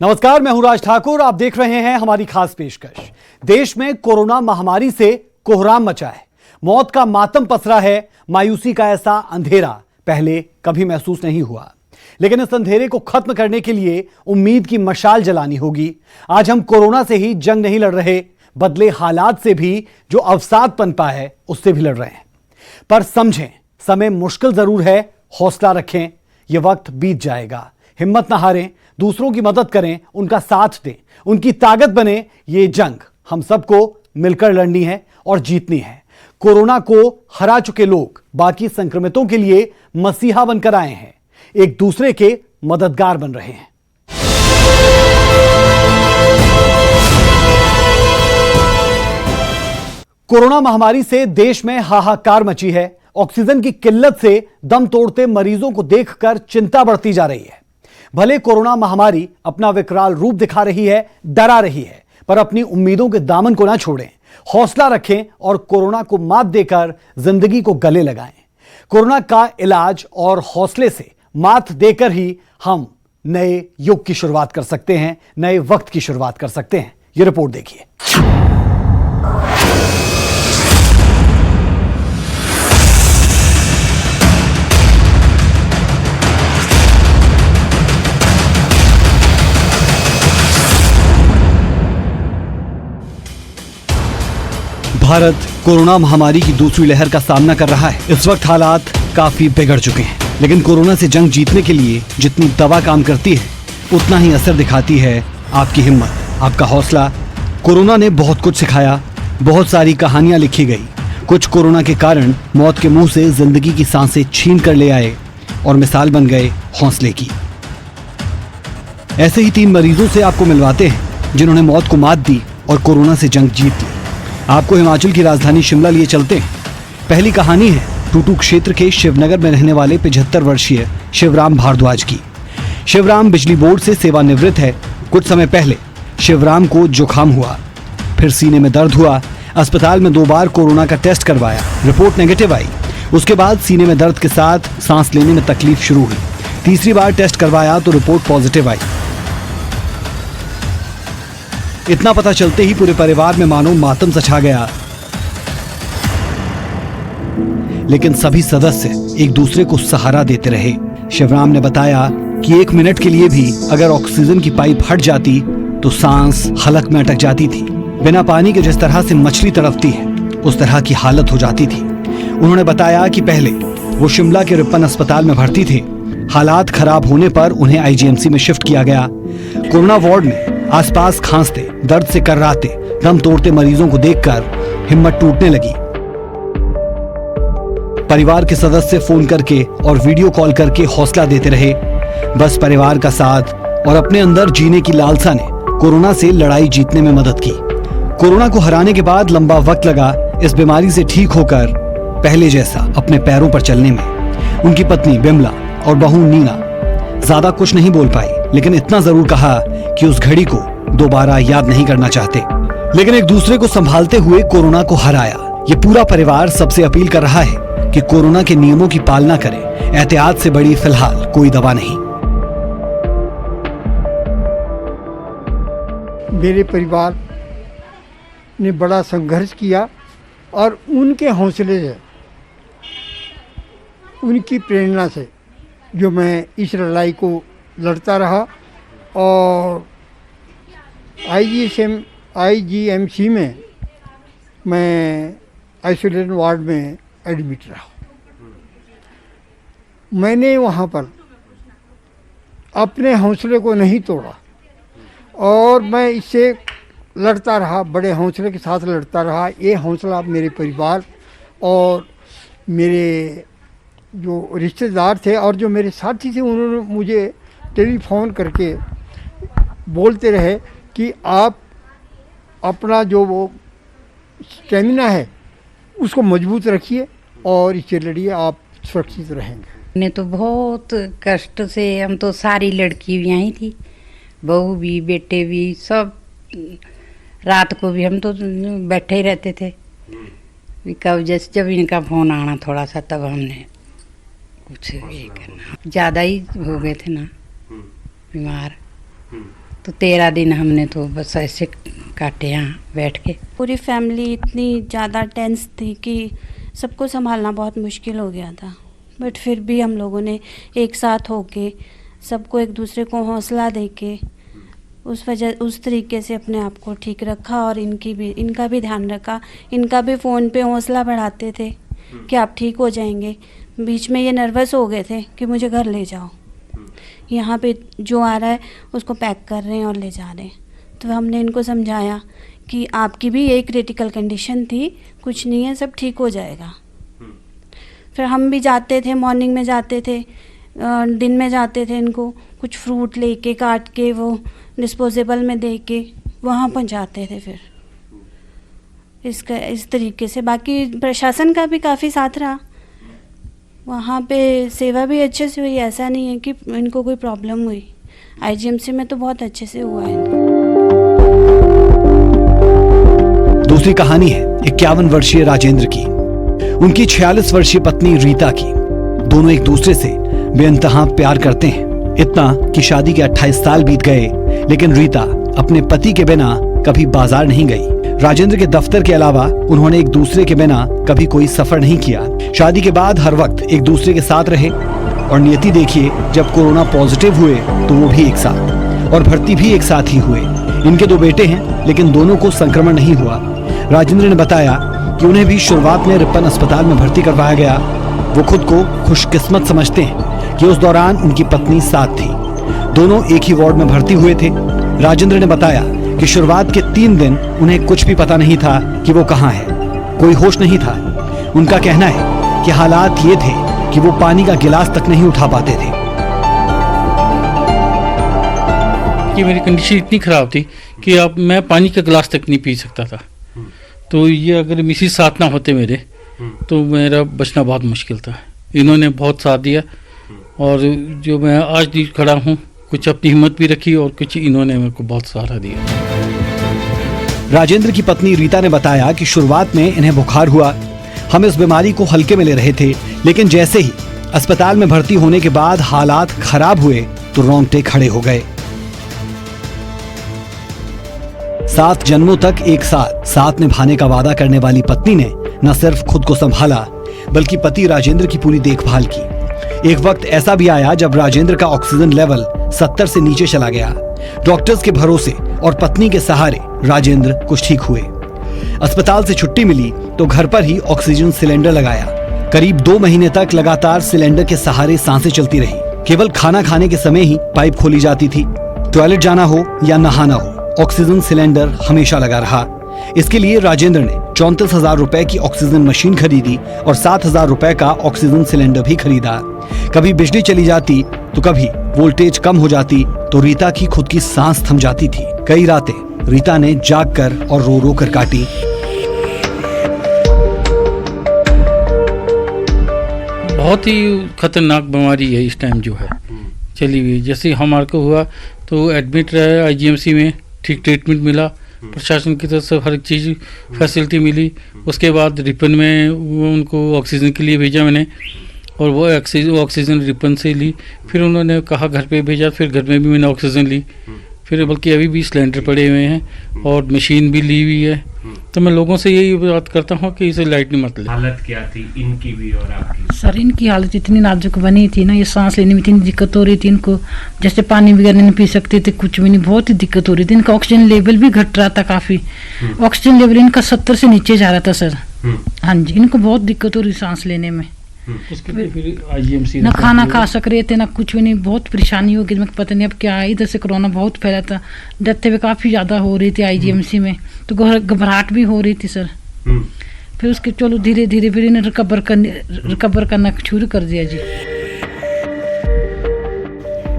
नमस्कार, मैं हूं राज ठाकुर। आप देख रहे हैं हमारी खास पेशकश। देश में कोरोना महामारी से कोहराम मचा है, मौत का मातम पसरा है। मायूसी का ऐसा अंधेरा पहले कभी महसूस नहीं हुआ, लेकिन इस अंधेरे को खत्म करने के लिए उम्मीद की मशाल जलानी होगी। आज हम कोरोना से ही जंग नहीं लड़ रहे, बदले हालात से भी जो अवसाद पनपा है उससे भी लड़ रहे हैं। पर समझें, समय मुश्किल जरूर है, हौसला रखें, यह वक्त बीत जाएगा। हिम्मत ना हारें, दूसरों की मदद करें, उनका साथ दें, उनकी ताकत बने। ये जंग हम सबको मिलकर लड़नी है और जीतनी है। कोरोना को हरा चुके लोग बाकी संक्रमितों के लिए मसीहा बनकर आए हैं, एक दूसरे के मददगार बन रहे हैं। कोरोना महामारी से देश में हाहाकार मची है। ऑक्सीजन की किल्लत से दम तोड़ते मरीजों को देखकर चिंता बढ़ती जा रही है। भले कोरोना महामारी अपना विकराल रूप दिखा रही है, डरा रही है, पर अपनी उम्मीदों के दामन को ना छोड़ें, हौसला रखें और कोरोना को मात देकर जिंदगी को गले लगाएं। कोरोना का इलाज और हौसले से मात देकर ही हम नए युग की शुरुआत कर सकते हैं, नए वक्त की शुरुआत कर सकते हैं। यह रिपोर्ट देखिए। भारत कोरोना महामारी की दूसरी लहर का सामना कर रहा है। इस वक्त हालात काफी बिगड़ चुके हैं, लेकिन कोरोना से जंग जीतने के लिए जितनी दवा काम करती है, उतना ही असर दिखाती है आपकी हिम्मत, आपका हौसला। कोरोना ने बहुत कुछ सिखाया, बहुत सारी कहानियां लिखी गई। कुछ कोरोना के कारण मौत के मुंह से जिंदगी की सांसें छीन कर ले आए और मिसाल बन गए हौसले की। ऐसे ही 3 मरीजों से आपको मिलवाते हैं जिन्होंने मौत को मात दी और कोरोना से जंग जीत ली। आपको हिमाचल की राजधानी शिमला लिए चलते हैं। पहली कहानी है टूटू क्षेत्र के शिवनगर में रहने वाले 75 वर्षीय शिवराम भारद्वाज की। शिवराम बिजली बोर्ड से सेवानिवृत्त है। कुछ समय पहले शिवराम को जुकाम हुआ, फिर सीने में दर्द हुआ। अस्पताल में 2 बार कोरोना का टेस्ट करवाया, रिपोर्ट नेगेटिव आई। उसके बाद सीने में दर्द के साथ सांस लेने में तकलीफ शुरू हुई। तीसरी बार टेस्ट करवाया तो रिपोर्ट पॉजिटिव आई। इतना पता चलते ही पूरे परिवार में मानो मातम सा छा गया, लेकिन सभी सदस्य एक दूसरे को सहारा देते रहे। शिवराम ने बताया कि 1 मिनट के लिए भी अगर ऑक्सीजन की पाइप हट जाती तो सांस हलक में अटक जाती थी। बिना पानी के जिस तरह से मछली तड़पती है, उस तरह की हालत हो जाती थी। उन्होंने बताया कि पहले वो शिमला के रिपन अस्पताल में भर्ती थे। हालात खराब होने पर उन्हें आईजीएमसी में शिफ्ट किया गया। कोरोना वार्ड में आसपास खांसते, दर्द से कर्राते, दम तोड़ते मरीजों को देखकर हिम्मत टूटने लगी। परिवार के सदस्य फोन करके और वीडियो कॉल करके हौसला देते रहे। बस परिवार का साथ और अपने अंदर जीने की लालसा ने कोरोना से लड़ाई जीतने में मदद की। कोरोना को हराने के बाद लंबा वक्त लगा इस बीमारी से ठीक होकर पहले जैसा अपने पैरों पर चलने में। उनकी पत्नी बिमला और बहू नीना ज्यादा कुछ नहीं बोल पाई, लेकिन इतना जरूर कहा कि उस घड़ी को दोबारा याद नहीं करना चाहते। लेकिन एक दूसरे को संभालते हुए कोरोना को हराया। ये पूरा परिवार सबसे अपील कर रहा है कि कोरोना के नियमों की पालना करें। एहतियात से बड़ी फिलहाल कोई दवा नहीं। मेरे परिवार ने बड़ा संघर्ष किया और उनके हौसले से, उनकी प्रेरणा से जो मैं इस लड़ाई को लड़ता रहा और आईजीएमसी में मैं आइसोलेशन वार्ड में एडमिट रहा। मैंने वहाँ पर अपने हौसले को नहीं तोड़ा और मैं इससे लड़ता रहा, बड़े हौसले के साथ लड़ता रहा। ये हौसला मेरे परिवार और मेरे जो रिश्तेदार थे और जो मेरे साथी थे, उन्होंने मुझे टेलीफोन करके बोलते रहे कि आप अपना जो वो स्टेमिना है उसको मजबूत रखिए और इससे लड़िए, आप सुरक्षित रहेंगे। ने तो बहुत कष्ट से, हम तो सारी लड़की भी आई थी, बहू भी, बेटे भी, सब रात को भी हम तो बैठे ही रहते थे। कब जैसे जब इनका फ़ोन आना थोड़ा सा, तब हमने कुछ ये करना। ज़्यादा ही हो गए थे ना बीमार, तो 13 दिन हमने तो बस ऐसे काटे यहाँ बैठ के। पूरी फैमिली इतनी ज़्यादा टेंस थी कि सबको संभालना बहुत मुश्किल हो गया था, बट फिर भी हम लोगों ने एक साथ होके सबको एक दूसरे को हौसला देके उस तरीके से अपने आप को ठीक रखा और इनका भी ध्यान रखा। इनका भी फ़ोन पे हौसला बढ़ाते थे कि आप ठीक हो जाएंगे। बीच में ये नर्वस हो गए थे कि मुझे घर ले जाओ, यहाँ पे जो आ रहा है उसको पैक कर रहे हैं और ले जा रहे हैं। तो हमने इनको समझाया कि आपकी भी यही क्रिटिकल कंडीशन थी, कुछ नहीं है, सब ठीक हो जाएगा। फिर हम भी जाते थे, मॉर्निंग में जाते थे, दिन में जाते थे, इनको कुछ फ्रूट लेके काट के वो डिस्पोजेबल में दे के वहाँ पहुँचाते थे। फिर इस तरीके से बाकी प्रशासन का भी काफ़ी साथ रहा, वहाँ पे सेवा भी अच्छे से हुई, ऐसा नहीं है कि इनको कोई प्रॉब्लम हुई। आईजीएमसी में तो बहुत अच्छे से हुआ है इनको। दूसरी कहानी है 51 वर्षीय राजेंद्र की, उनकी 46 वर्षीय पत्नी रीता की। दोनों एक दूसरे से बेइंतहा प्यार करते हैं, इतना कि शादी के 28 साल बीत गए, लेकिन रीता अपने पति के बिना कभी बाजार नहीं गई। राजेंद्र के दफ्तर के अलावा उन्होंने एक दूसरे के बिना कभी कोई सफर नहीं किया। शादी के बाद हर वक्त एक दूसरे के साथ रहे और नियति देखिए, जब कोरोना पॉजिटिव हुए तो वो भी एक साथ, और भर्ती भी एक साथ ही हुए। इनके 2 बेटे हैं, लेकिन दोनों को संक्रमण नहीं हुआ। राजेंद्र ने बताया कि उन्हें भी शुरुआत में रिपन अस्पताल में भर्ती करवाया गया। वो खुद को खुशकिस्मत समझते हैं कि उस दौरान उनकी पत्नी साथ थी। दोनों एक ही वार्ड में भर्ती हुए थे। राजेंद्र ने बताया कि शुरुआत के 3 दिन उन्हें कुछ भी पता नहीं था कि वो कहाँ है, कोई होश नहीं था। उनका कहना है कि हालात ये थे कि वो पानी का गिलास तक नहीं उठा पाते थे। कि मेरी कंडीशन इतनी खराब थी कि अब मैं पानी का गिलास तक नहीं पी सकता था। तो ये अगर मिसिस साथ ना होते मेरे तो मेरा बचना बहुत मुश्किल था। इन्होंने बहुत साथ दिया और जो मैं आज भी खड़ा हूँ, कुछ अपनी हिम्मत भी रखी और कुछ इन्होंने मेरे को बहुत सहारा दिया। राजेंद्र की पत्नी रीता ने बताया कि शुरुआत में इन्हें बुखार हुआ। हम इस बीमारी को हल्के में ले रहे थे, लेकिन जैसे ही अस्पताल में भर्ती होने के बाद हालात खराब हुए तो रोंगटे खड़े हो गए। 7 जन्मों तक एक साथ निभाने का वादा करने वाली पत्नी ने न सिर्फ खुद को संभाला, बल्कि पति राजेंद्र की पूरी देखभाल की। एक वक्त ऐसा भी आया जब राजेंद्र का ऑक्सीजन लेवल 70 से नीचे चला गया। डॉक्टर्स के भरोसे और पत्नी के सहारे राजेंद्र कुछ ठीक हुए। अस्पताल से छुट्टी मिली तो घर पर ही ऑक्सीजन सिलेंडर लगाया। करीब 2 महीने तक लगातार सिलेंडर के सहारे सांसें चलती रही। केवल खाना खाने के समय ही पाइप खोली जाती थी। टॉयलेट जाना हो या नहाना हो, ऑक्सीजन सिलेंडर हमेशा लगा रहा। इसके लिए राजेंद्र ने 34,000 रुपए की ऑक्सीजन मशीन खरीदी और 7,000 रुपए का ऑक्सीजन सिलेंडर भी खरीदा। कभी बिजली चली जाती तो कभी वोल्टेज कम हो जाती तो रीता की खुद की सांस थम जाती थी। कई रातें रीता ने जाग कर और रो रो कर काटी। बहुत ही खतरनाक बीमारी है इस टाइम जो है चली हुई। जैसे हमारे को हुआ तो एडमिट रहे आईजीएमसी में, ठीक ट्रीटमेंट मिला, प्रशासन की तरफ से हर एक चीज़ फैसिलिटी मिली। उसके बाद रिपन में वो उनको ऑक्सीजन के लिए भेजा मैंने और वो ऑक्सीजन रिपन से ली। फिर उन्होंने कहा घर पे भेजा, फिर घर में भी मैंने ऑक्सीजन ली। फिर बल्कि अभी भी सिलेंडर पड़े हुए हैं और मशीन भी ली हुई है। तो मैं लोगों से यही बात करता हूँ कि इसे लाइट नहीं मत ले। हालत क्या थी इनकी भी और आपकी? सर इनकी हालत इतनी नाजुक बनी थी ना, ये सांस लेने में इतनी दिक्कत हो रही थी इनको, जैसे पानी वगैरह नहीं पी सकते थे, कुछ भी नहीं, बहुत ही दिक्कत हो रही थी। इनका ऑक्सीजन लेवल भी घट रहा था काफी। ऑक्सीजन लेवल इनका 70 से नीचे जा रहा था सर। हाँ जी, इनको बहुत दिक्कत हो रही सांस लेने में। उसके लिए फिर आईजीएमसी ना खाना खा सक रहे थे ना कुछ भी नहीं, बहुत परेशानी हो गई। मैं पता नहीं अब क्या है, इधर से कोरोना बहुत फैला था, डेथ भी काफी ज्यादा हो रही थी आईजीएमसी में, तो घबराहट भी हो रही थी सर। फिर उसके चलो धीरे धीरे फिर इन्हें रिकवर करना शुरू कर दिया जी।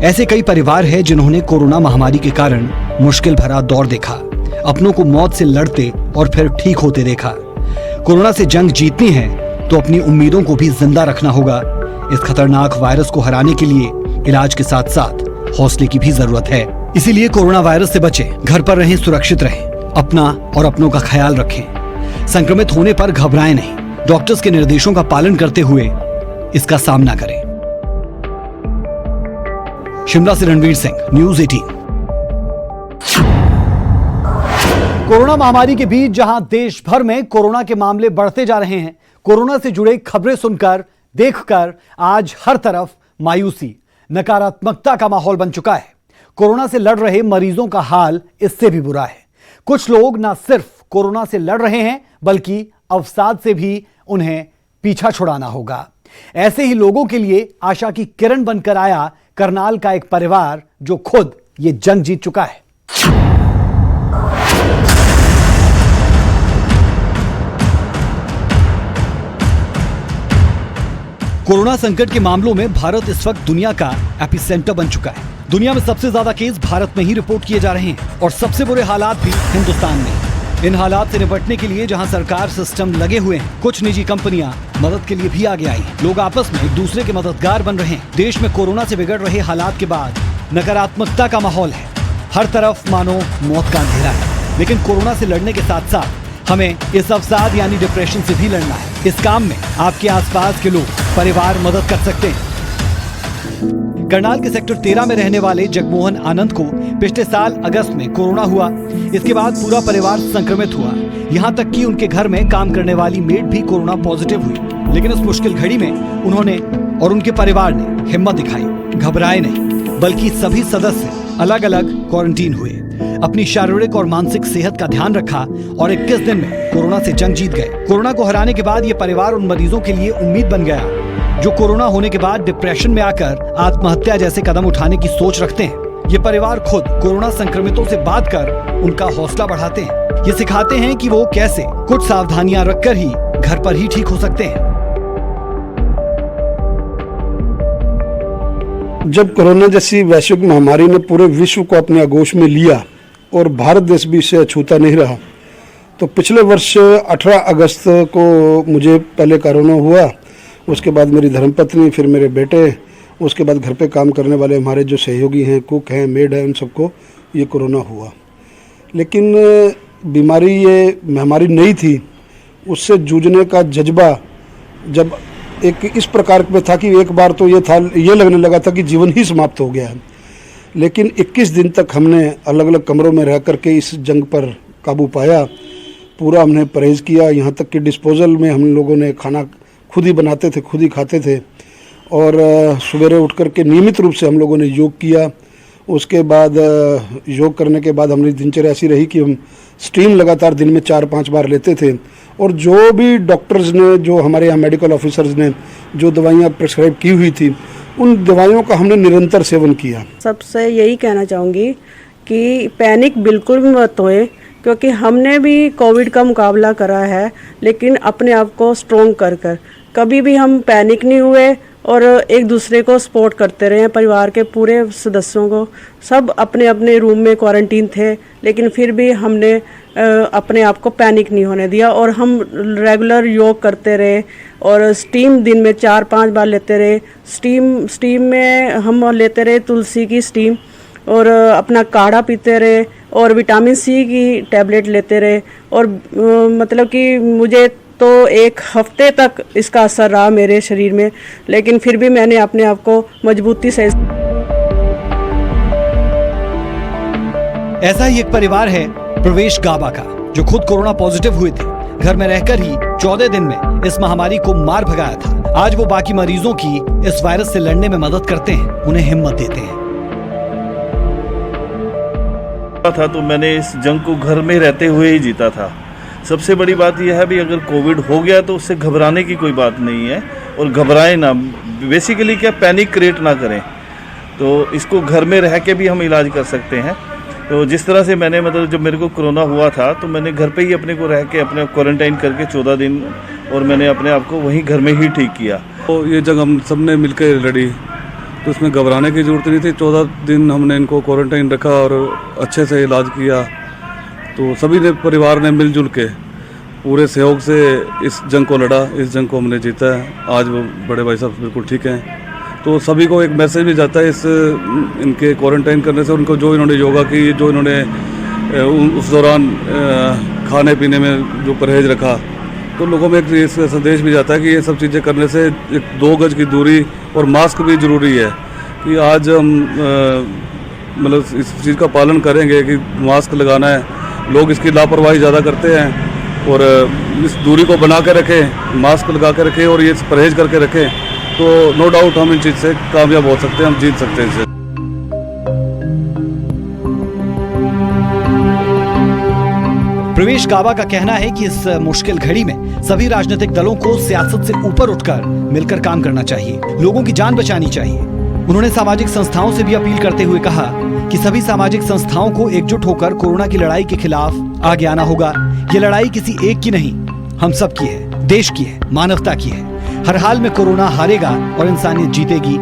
ऐसे कई परिवार हैं जिन्होंने कोरोना महामारी के कारण मुश्किल भरा दौर देखा, अपनों को मौत से लड़ते और फिर ठीक होते देखा। कोरोना से जंग जीतनी है तो अपनी उम्मीदों को भी जिंदा रखना होगा। इस खतरनाक वायरस को हराने के लिए इलाज के साथ साथ हौसले की भी जरूरत है। इसीलिए कोरोना वायरस से बचें, घर पर रहें, सुरक्षित रहें, अपना और अपनों का ख्याल रखें। संक्रमित होने पर घबराएं नहीं, डॉक्टर्स के निर्देशों का पालन करते हुए इसका सामना करें। शिमला से रणवीर सिंह, न्यूज़ 18। कोरोना महामारी के बीच जहां देश भर में कोरोना के मामले बढ़ते जा रहे हैं, कोरोना से जुड़े खबरें सुनकर, देखकर आज हर तरफ मायूसी, नकारात्मकता का माहौल बन चुका है। कोरोना से लड़ रहे मरीजों का हाल इससे भी बुरा है। कुछ लोग न सिर्फ कोरोना से लड़ रहे हैं, बल्कि अवसाद से भी उन्हें पीछा छुड़ाना होगा। ऐसे ही लोगों के लिए आशा की किरण बनकर आया करनाल का एक परिवार जो खुद ये जंग जीत चुका है। कोरोना संकट के मामलों में भारत इस वक्त दुनिया का एपिसेंटर बन चुका है। दुनिया में सबसे ज्यादा केस भारत में ही रिपोर्ट किए जा रहे हैं और सबसे बुरे हालात भी हिंदुस्तान में। इन हालात से निपटने के लिए जहां सरकार सिस्टम लगे हुए हैं, कुछ निजी कंपनियां मदद के लिए भी आगे आई। लोग आपस में एक दूसरे के मददगार बन रहे हैं। देश में कोरोना से बिगड़ रहे हालात के बाद नकारात्मकता का माहौल है। हर तरफ मानो मौत का अंधेरा है। लेकिन कोरोना से लड़ने के साथ साथ हमें इस अवसाद यानी डिप्रेशन से भी लड़ना है। इस काम में आपके आसपास के लोग, परिवार मदद कर सकते हैं। करनाल के सेक्टर 13 में रहने वाले जगमोहन आनंद को पिछले साल अगस्त में कोरोना हुआ। इसके बाद पूरा परिवार संक्रमित हुआ। यहाँ तक कि उनके घर में काम करने वाली मेड भी कोरोना पॉजिटिव हुई। लेकिन उस मुश्किल घड़ी में उन्होंने और उनके परिवार ने हिम्मत दिखाई, घबराए नहीं, बल्कि सभी सदस्य अलग अलग क्वारंटीन हुए, अपनी शारीरिक और मानसिक सेहत का ध्यान रखा और 21 दिन में कोरोना से जंग जीत गए। कोरोना को हराने के बाद ये परिवार उन मरीजों के लिए उम्मीद बन गया जो कोरोना होने के बाद डिप्रेशन में आकर आत्महत्या जैसे कदम उठाने की सोच रखते हैं। ये परिवार खुद कोरोना संक्रमितों से बात कर उनका हौसला बढ़ाते हैं। ये सिखाते हैं कि वो कैसे कुछ सावधानियां रखकर ही घर पर ही ठीक हो सकते हैं। जब कोरोना जैसी वैश्विक महामारी ने पूरे विश्व को अपने आगोश में लिया और भारत देश भी इससे अछूता नहीं रहा, तो पिछले वर्ष 18 अगस्त को मुझे पहले कोरोना हुआ। उसके बाद मेरी धर्मपत्नी, फिर मेरे बेटे, उसके बाद घर पे काम करने वाले हमारे जो सहयोगी हैं, कुक हैं, मेड हैं, उन सबको ये कोरोना हुआ। लेकिन बीमारी ये महामारी नहीं थी, उससे जूझने का जज्बा जब एक इस प्रकार में था कि एक बार तो ये लगने लगा था कि जीवन ही समाप्त हो गया है। लेकिन 21 दिन तक हमने अलग अलग कमरों में रह करके इस जंग पर काबू पाया। पूरा हमने परहेज़ किया, यहाँ तक कि डिस्पोजल में हम लोगों ने खाना खुद ही बनाते थे, खुद ही खाते थे। और सवेरे उठ कर के नियमित रूप से हम लोगों ने योग किया। उसके बाद योग करने के बाद हमारी दिनचर्या ऐसी रही कि हम स्टीम लगातार दिन में 4-5 बार लेते थे। और जो भी डॉक्टर्स ने, जो हमारे यहाँ मेडिकल ऑफिसर्स ने जो दवाइयाँ प्रिस्क्राइब की हुई थी, उन दवाइयों का हमने निरंतर सेवन किया। सबसे यही कहना चाहूँगी कि पैनिक बिल्कुल भी मत होए, क्योंकि हमने भी कोविड का मुकाबला करा है, लेकिन अपने आप को स्ट्रॉन्ग कर कभी भी हम पैनिक नहीं हुए और एक दूसरे को सपोर्ट करते रहे। परिवार के पूरे सदस्यों को, सब अपने अपने रूम में क्वारंटीन थे, लेकिन फिर भी हमने अपने आप को पैनिक नहीं होने दिया और हम रेगुलर योग करते रहे और स्टीम दिन में 4-5 बार लेते रहे। स्टीम में हम लेते रहे तुलसी की स्टीम और अपना काढ़ा पीते रहे और विटामिन सी की टैबलेट लेते रहे। और मतलब कि मुझे तो 1 हफ्ते तक इसका असर रहा मेरे शरीर में, लेकिन फिर भी मैंने अपने आप को मजबूती से। ऐसा ही एक परिवार है प्रवेश गाबा का, जो खुद कोरोना पॉजिटिव हुए थे। घर में रहकर ही 14 दिन में इस महामारी को मार भगाया था। आज वो बाकी मरीजों की इस वायरस से लड़ने में मदद करते हैं, उन्हें हिम्मत देते हैं। था तो मैंने इस जंग को घर में रहते हुए ही जीता था। सबसे बड़ी बात यह है भी, अगर कोविड हो गया तो उससे घबराने की कोई बात नहीं है और घबराएं ना। बेसिकली क्या, पैनिक क्रिएट ना करें। तो इसको घर में रह के भी हम इलाज कर सकते हैं। तो जिस तरह से मैंने, मतलब जब मेरे को कोरोना हुआ था तो मैंने घर पे ही अपने को रह के, अपने क्वारंटाइन करके 14 दिन, और मैंने अपने आप को वहीं घर में ही ठीक किया। तो ये जंग हम सब ने मिलकर लड़ी, तो उसमें घबराने की ज़रूरत नहीं थी। 14 दिन हमने इनको क्वारंटाइन रखा और अच्छे से इलाज किया। तो सभी ने, परिवार ने मिलजुल के पूरे सहयोग से इस जंग को लड़ा, इस जंग को हमने जीता है। आज वो बड़े भाई साहब बिल्कुल ठीक हैं। तो सभी को एक मैसेज भी जाता है इस इनके क्वारंटाइन करने से, उनको जो इन्होंने योगा की, जो इन्होंने उस दौरान खाने पीने में जो परहेज रखा, तो लोगों में एक संदेश भी जाता है कि ये सब चीज़ें करने से 2 गज की दूरी और मास्क भी ज़रूरी है। कि आज हम मतलब इस चीज़ का पालन करेंगे कि मास्क लगाना है, लोग इसकी लापरवाही ज़्यादा करते हैं और इस दूरी को बना के रखें, मास्क लगा के रखें और ये परहेज करके रखें, तो नो डाउट हम इन चीज़ से कामयाब हो सकते हैं, हम जीत सकते हैं इससे। प्रवेश गाबा का कहना है कि इस मुश्किल घड़ी में सभी राजनीतिक दलों को सियासत से ऊपर उठकर मिलकर काम करना चाहिए, लोगों की जान बचानी चाहिए। उन्होंने सामाजिक संस्थाओं से भी अपील करते हुए कहा कि सभी सामाजिक संस्थाओं को एकजुट होकर कोरोना की लड़ाई के खिलाफ आगे आना होगा। ये लड़ाई किसी एक की नहीं, हम सब की है, देश की है, मानवता की है। हर हाल में कोरोना हारेगा और इंसानियत जीतेगी।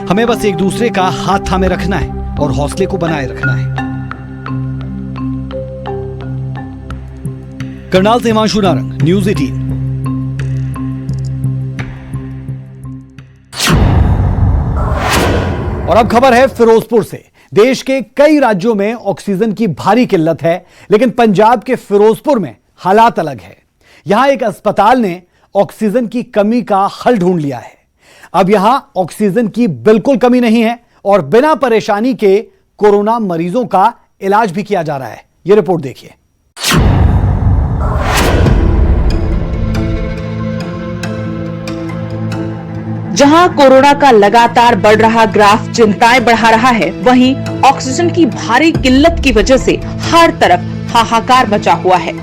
हमें बस एक दूसरे का हाथ थामे रखना है और हौसले को बनाए रखना है। करनाल से हिमांशु नारंग, न्यूज़ 18। और अब खबर है फिरोजपुर से। देश के कई राज्यों में ऑक्सीजन की भारी किल्लत है, लेकिन पंजाब के फिरोजपुर में हालात अलग है। यहां एक अस्पताल ने ऑक्सीजन की कमी का हल ढूंढ लिया है। अब यहां ऑक्सीजन की बिल्कुल कमी नहीं है और बिना परेशानी के कोरोना मरीजों का इलाज भी किया जा रहा है। यह रिपोर्ट देखिए। जहां कोरोना का लगातार बढ़ रहा ग्राफ चिंताएं बढ़ा रहा है, वहीं ऑक्सीजन की भारी किल्लत की वजह से हर तरफ हाहाकार मचा हुआ है।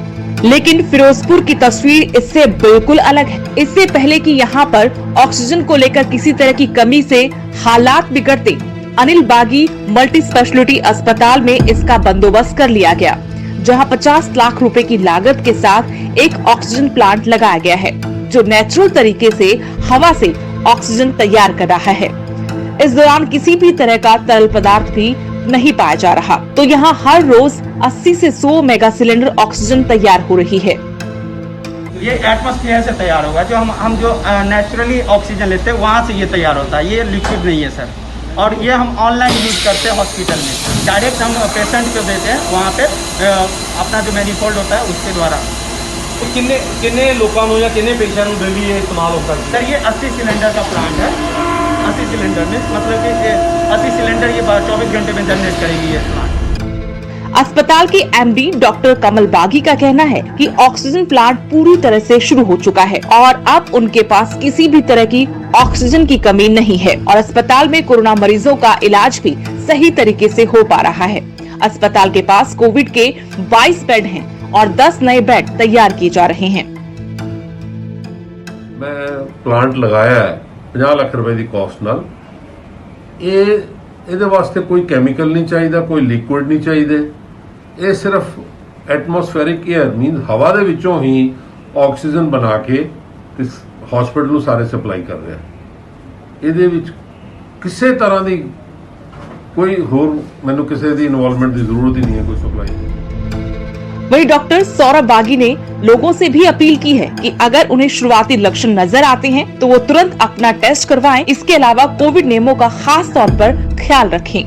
लेकिन फिरोजपुर की तस्वीर इससे बिल्कुल अलग है। इससे पहले कि यहां पर ऑक्सीजन को लेकर किसी तरह की कमी से हालात बिगड़ते, अनिल बागी मल्टी स्पेशलिटी अस्पताल में इसका बंदोबस्त कर लिया गया, जहां 50 लाख रुपए की लागत के साथ एक ऑक्सीजन प्लांट लगाया गया है, जो नेचुरल तरीके से हवा से ऑक्सीजन तैयार कर रहा है। इस दौरान किसी भी तरह का तरल पदार्थ भी नहीं पाया जा रहा, तो यहाँ हर रोज 80 से 100 मेगा सिलेंडर ऑक्सीजन तैयार हो रही है। ये एटमॉस्फेयर से तैयार होगा, जो हम जो नेचुरली ऑक्सीजन लेते हैं वहाँ से ये तैयार होता है। ये लिक्विड नहीं है सर, और ये हम ऑनलाइन यूज करते हैं हॉस्पिटल में। डायरेक्ट हम पेशेंट को देते हैं वहाँ पे अपना जो मैनीफोल्ड होता है उसके द्वारा। तो किन्ने लोगों या किन्ने पेशेंट को डेली ये इस्तेमाल होता है? सर ये 80 सिलेंडर का प्लांट है। 80 सिलेंडर में मतलब कि 80 सिलेंडर ये 24 घंटे में जनरेट करेगी ये प्लांट। अस्पताल के एमडी डॉक्टर कमल बागी का कहना है कि ऑक्सीजन प्लांट पूरी तरह से शुरू हो चुका है और अब उनके पास किसी भी तरह की ऑक्सीजन की कमी नहीं है और अस्पताल में कोरोना मरीजों का इलाज भी सही तरीके से हो पा रहा है। अस्पताल के पास कोविड के 22 बेड हैं और 10 नए बेड तैयार किए जा रहे हैं। मैं प्लांट लगाया है 50 लाख रुपए की कॉस्ट नाल। ਇਹਦੇ ਵਾਸਤੇ कोई कैमिकल नहीं चाहिए, कोई लिक्विड नहीं चाहिए। ये सिर्फ एटमोसफेरिक एयर मीन हवा दे विचों ही ऑक्सीजन बना के इस हॉस्पिटल ਨੂੰ ਸਾਰੇ सप्लाई कर रहा है। ਇਹਦੇ ਵਿੱਚ ਕਿਸੇ ਤਰ੍ਹਾਂ ਦੀ कोई होर मैनू किसी दी इन्वॉल्वमेंट की जरूरत ही नहीं है, कोई सप्लाई। वहीं डॉक्टर सौरभ बागी ने लोगों से भी अपील की है कि अगर उन्हें शुरुआती लक्षण नजर आते हैं तो वो तुरंत अपना टेस्ट करवाएं। इसके अलावा कोविड नियमों का खास तौर पर ख्याल रखें।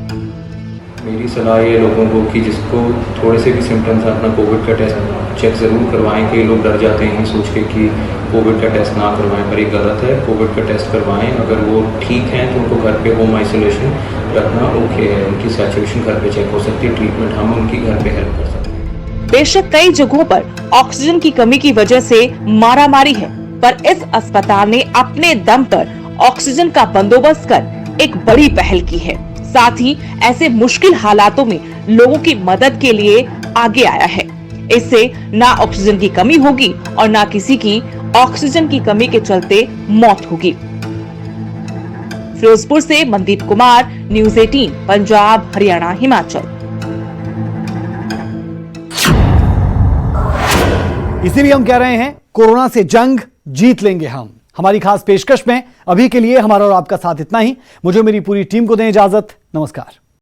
मेरी सलाह ये लोगों को कि जिसको थोड़े से भी सिम्टम्स है अपना कोविड का टेस्ट चेक ज़रूर करवाएं। कई लोग डर जाते हैं सोच के कि कोविड का टेस्ट ना करवाएं, पर ये गलत है। कोविड का टेस्ट करवाएं। अगर वो ठीक हैं तो उनको घर पे होम आइसोलेशन रखना ओके है। उनकी सैचुरेशन घर पे चेक हो सकती है, ट्रीटमेंट हम उनकी घर पे हेल्प कर सकते हैं। बेशक कई जगहों पर ऑक्सीजन की कमी की वजह से मारामारी है, पर इस अस्पताल ने अपने दम पर ऑक्सीजन का बंदोबस्त कर एक बड़ी पहल की है। साथ ही ऐसे मुश्किल हालातों में लोगों की मदद के लिए आगे आया है। इससे ना ऑक्सीजन की कमी होगी और ना किसी की ऑक्सीजन की कमी के चलते मौत होगी। फिरोजपुर से मनदीप कुमार, न्यूज़ 18, पंजाब, हरियाणा, हिमाचल। इसीलिए हम कह रहे हैं कोरोना से जंग जीत लेंगे हम। हमारी खास पेशकश में अभी के लिए हमारा और आपका साथ इतना ही। मुझे मेरी पूरी टीम को दें इजाजत। नमस्कार।